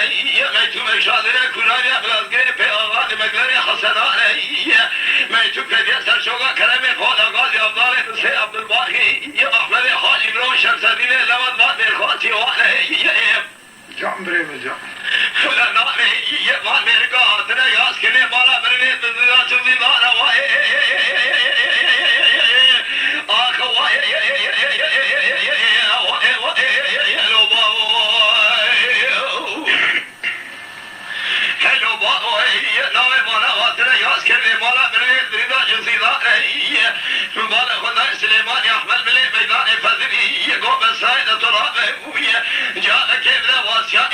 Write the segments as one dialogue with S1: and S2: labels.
S1: رأي ميتو مشادر كوراني بلازگه به آغاد مگلری حسنانه ميتو كديا سرشوغا كرمي فولا غازي أبدال سي عبد الباقي أحمد حاجي برو شمس الدين لمد بعد الخاتي وانا
S2: جام بریم جام
S1: لا نامي ما مرقا ترى ياس كني بالا برني تزيدا تزي بالا واي آخ واي لو هلو باوي نامي مانا ترى ياس كني بالا برني تزيدا تزيدا بالا خدا سليمان احمد بن ميدان فذبي قوم سايد تراب ويا جاء كبر واسيا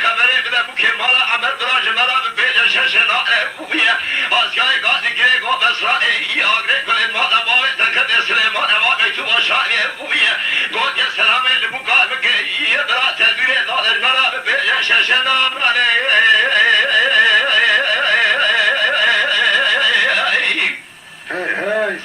S1: خبره بده بو كمالا عمل براج مرا بيل ششنا ويا اسيا قاضي كي قوم اسرائيل اگره كل ما باوي تكد سليمان واقع تو وشاني ويا قوم يا سلام لبوكا بكي برا تدبير دار مرا بيل ششنا
S2: هاي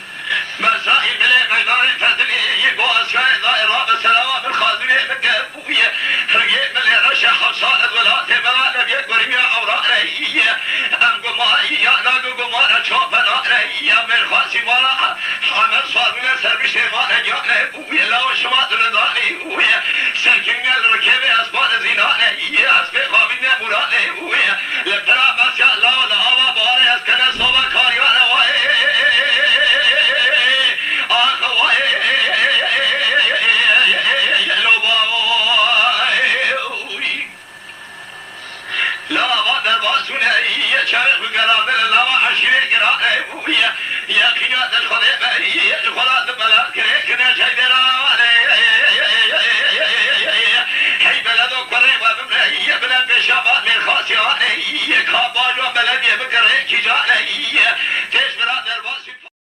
S1: مسائل بلا ميدان فذبي يبو اسيا ضائرة بالسلامة الخازنية مكافوية رقيق من رشا حصالة ولا تبلا نبيت برمية أوراق رأيية أم قمائية ناقو قمانا شوفنا رأيية من خاصي ولا حمل صار من سربش ما نجانا ويا لو شمات لذاني